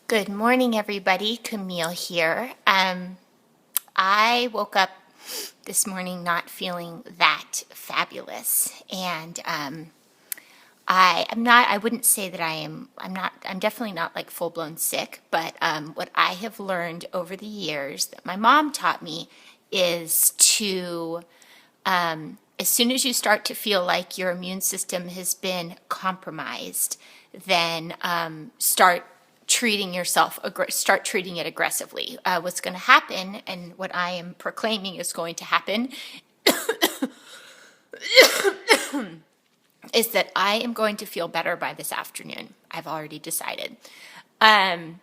Good morning, everybody. Camille here. I woke up this morning not feeling that fabulous, and I wouldn't say that I'm definitely not like full blown sick, but what I have learned over the years that my mom taught me is to, as soon as you start to feel like your immune system has been compromised, then start treating it aggressively. What's going to happen, and what I am proclaiming is going to happen, is that I am going to feel better by this afternoon. I've already decided. And,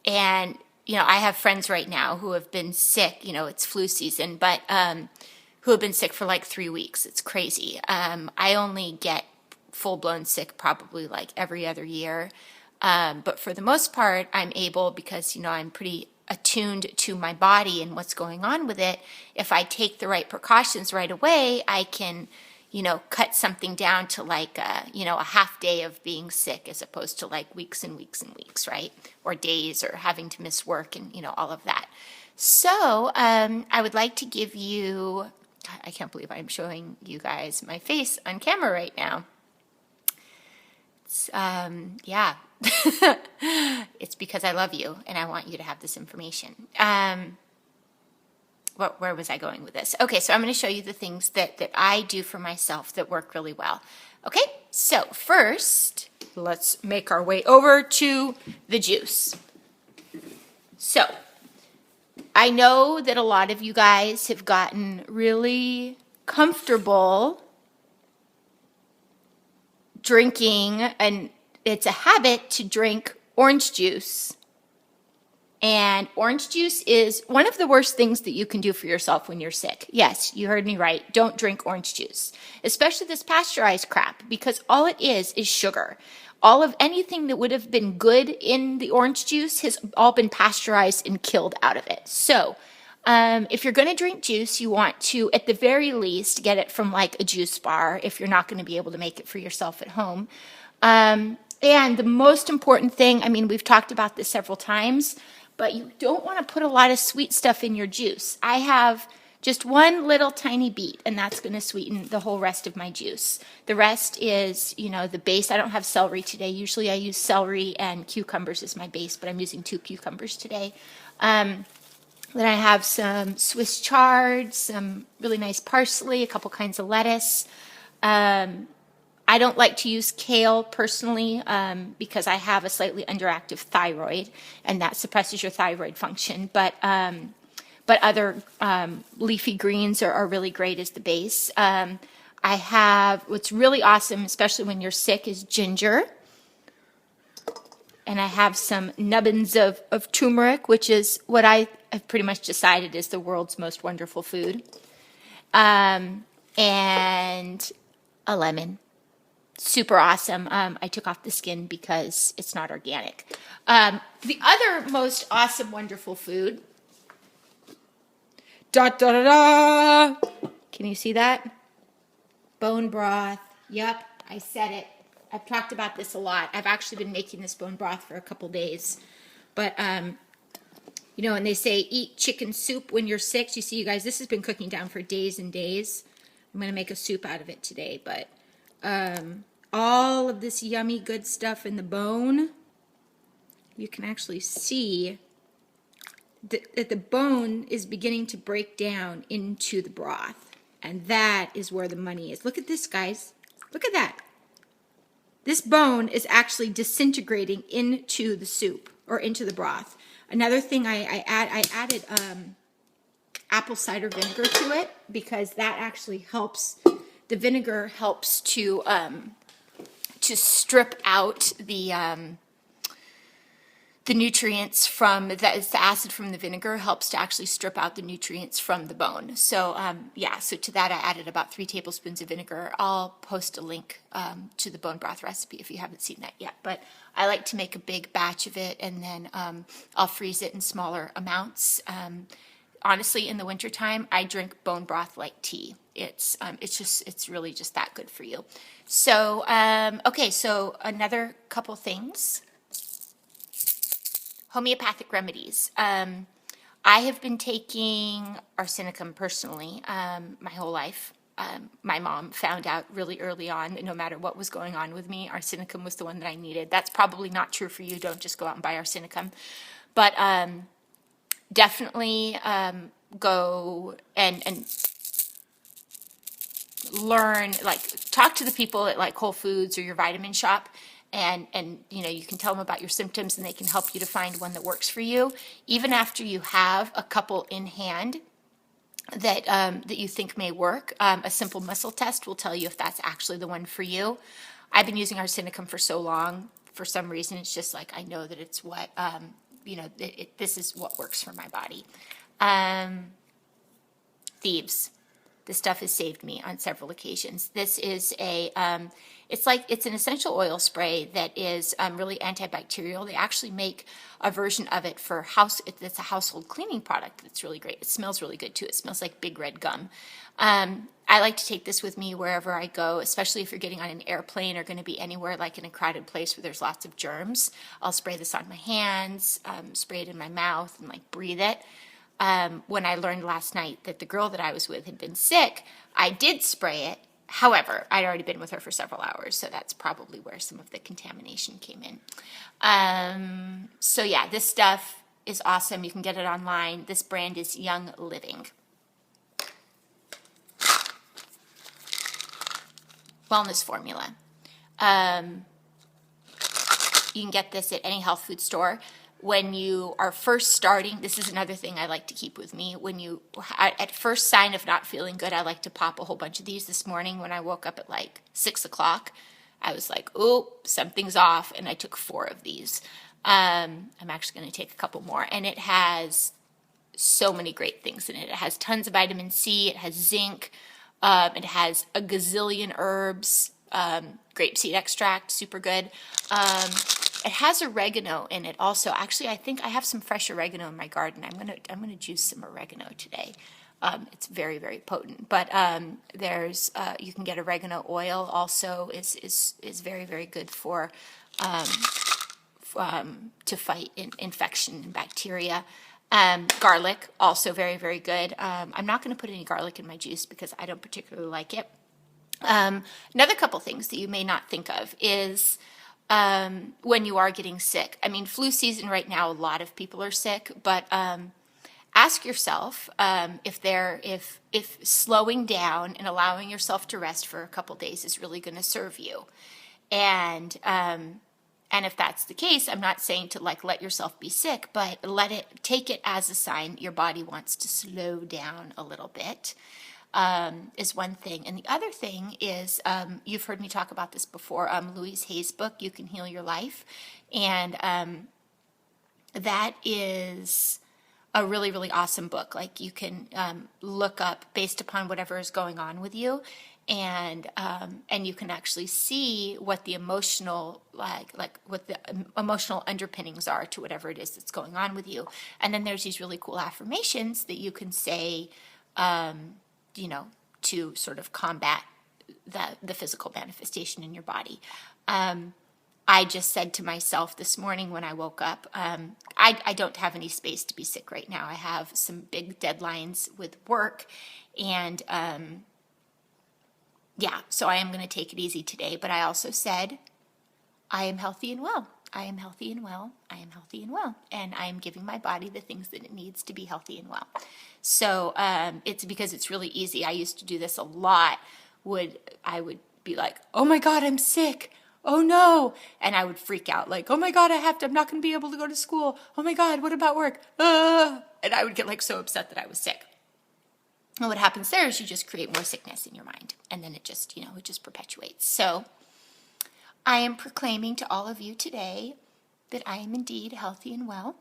I have friends right now who have been sick. It's flu season, but who have been sick for like 3 weeks. It's crazy. I only get full blown sick probably like every other year. But for the most part, I'm able, because, I'm pretty attuned to my body and what's going on with it. If I take the right precautions right away, I can, cut something down to like, a half day of being sick as opposed to like weeks and weeks and weeks, right? Or days, or having to miss work and, all of that. So I would like to give you, I can't believe I'm showing you guys my face on camera right now. Yeah. It's because I love you and I want you to have this information. Where was I going with this? Okay, so I'm going to show you the things that I do for myself that work really well. Okay, so first, let's make our way over to the juice. So, I know that a lot of you guys have gotten really comfortable drinking, and it's a habit to drink orange juice. And orange juice is one of the worst things that you can do for yourself when you're sick. Yes, you heard me right. Don't drink orange juice, especially this pasteurized crap, because all it is sugar. All of anything that would have been good in the orange juice has all been pasteurized and killed out of it. So if you're going to drink juice, you want to, at the very least, get it from like a juice bar if you're not going to be able to make it for yourself at home. And the most important thing, we've talked about this several times, but you don't want to put a lot of sweet stuff in your juice. I have just one little tiny beet, and that's going to sweeten the whole rest of my juice. The rest is, the base. I don't have celery today. Usually I use celery and cucumbers as my base, but I'm using 2 cucumbers today. Then I have some Swiss chard, some really nice parsley, a couple kinds of lettuce. I don't like to use kale personally because I have a slightly underactive thyroid, and that suppresses your thyroid function. But other leafy greens are really great as the base. I have, what's really awesome, especially when you're sick, is ginger. And I have some nubbins of turmeric, which is what I have pretty much decided is the world's most wonderful food. And a lemon. Super awesome. I took off the skin because it's not organic. The other most awesome, wonderful food. Da da da da. Can you see that? Bone broth. Yep, I said it. I've talked about this a lot. I've actually been making this bone broth for a couple days. But, and they say eat chicken soup when you're sick. You see, you guys, this has been cooking down for days and days. I'm going to make a soup out of it today. But all of this yummy good stuff in the bone, you can actually see that the bone is beginning to break down into the broth. And that is where the money is. Look at this, guys. Look at that. This bone is actually disintegrating into the soup or into the broth. Another thing I added apple cider vinegar to it because that actually helps. The vinegar helps to strip out the nutrients from the acid from the vinegar helps to actually strip out the nutrients from the bone. So so to that I added about 3 tablespoons of vinegar. I'll post a link to the bone broth recipe if you haven't seen that yet. But I like to make a big batch of it, and then I'll freeze it in smaller amounts. Honestly, in the wintertime, I drink bone broth like tea. It's really just that good for you. So okay, so another couple things. homeopathic remedies. I have been taking arsenicum personally my whole life. My mom found out really early on that no matter what was going on with me, arsenicum was the one that I needed. That's probably not true for you. Don't just go out and buy arsenicum. But definitely go and learn, like talk to the people at like Whole Foods or your vitamin shop, and you know, you can tell them about your symptoms and they can help you to find one that works for you. Even after you have a couple in hand that that you think may work, a simple muscle test will tell you if that's actually the one for you. I've been using arsenicum for so long, for some reason it's just like I know that it's what you know, this is what works for my body. Thieves. This stuff has saved me on several occasions. This is a, it's an essential oil spray that is really antibacterial. They actually make a version of it for it's a household cleaning product that's really great. It smells really good too. It smells like big red gum. I like to take this with me wherever I go, especially if you're getting on an airplane or going to be anywhere like in a crowded place where there's lots of germs. I'll spray this on my hands, spray it in my mouth, and like breathe it. When I learned last night that the girl that I was with had been sick, I did spray it. However, I'd already been with her for several hours, so that's probably where some of the contamination came in. So yeah, this stuff is awesome. You can get it online. This brand is Young Living. Wellness formula. You can get this at any health food store. When you are first starting, this is another thing I like to keep with me. When you, at first sign of not feeling good, I like to pop a whole bunch of these. This morning when I woke up at like 6 o'clock, I was like, oh, something's off. And I took 4 of these. I'm actually going to take a couple more. And it has so many great things in it. It has tons of vitamin C. It has zinc. It has a gazillion herbs. Grapeseed extract, super good. It has oregano in it also. Actually, I think I have some fresh oregano in my garden. I'm gonna juice some oregano today. It's very, very potent. But there's you can get oregano oil also is very, very good for to fight infection and bacteria. Garlic also very, very good. I'm not going to put any garlic in my juice because I don't particularly like it. Another couple things that you may not think of is when you are getting sick. I mean, flu season right now, a lot of people are sick, but ask yourself if slowing down and allowing yourself to rest for a couple days is really going to serve you. And if that's the case, I'm not saying to like let yourself be sick, but take it as a sign your body wants to slow down a little bit. Is one thing. And the other thing is, you've heard me talk about this before, Louise Hay's book, You Can Heal Your Life. And that is a really, really awesome book. Like you can look up based upon whatever is going on with you. And you can actually see what the emotional, what the emotional underpinnings are to whatever it is that's going on with you. And then there's these really cool affirmations that you can say, you know, to sort of combat the physical manifestation in your body. I just said to myself this morning when I woke up, I don't have any space to be sick right now. I have some big deadlines with work, and yeah, so I am going to take it easy today. But I also said, I am healthy and well. I am healthy and well. I am healthy and well. And I am giving my body the things that it needs to be healthy and well. So it's because it's really easy. I used to do this a lot. I would be like, oh my God, I'm sick. Oh no. And I would freak out like, oh my God, I'm not going to be able to go to school. Oh my God, what about work? And I would get like so upset that I was sick. And what happens there is you just create more sickness in your mind. And then it just, it just perpetuates. So I am proclaiming to all of you today that I am indeed healthy and well.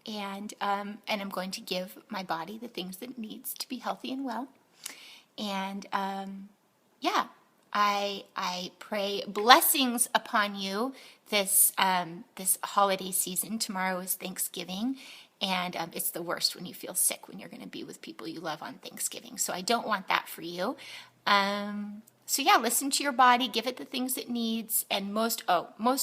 And I'm going to give my body the things that it needs to be healthy and well. And yeah, I pray blessings upon you this holiday season. Tomorrow is Thanksgiving, and it's the worst when you feel sick when you're going to be with people you love on Thanksgiving. So I don't want that for you. So yeah, listen to your body, give it the things it needs, and most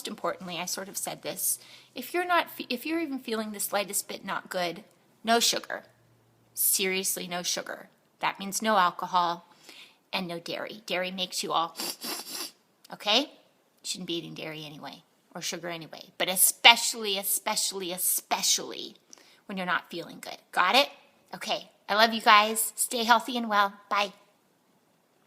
importantly, I sort of said this, if you're even feeling the slightest bit not good, no sugar. Seriously, no sugar. That means no alcohol and no dairy. Dairy makes you all, okay? You shouldn't be eating dairy anyway, or sugar anyway, but especially when you're not feeling good. Got it? Okay, I love you guys. Stay healthy and well. Bye.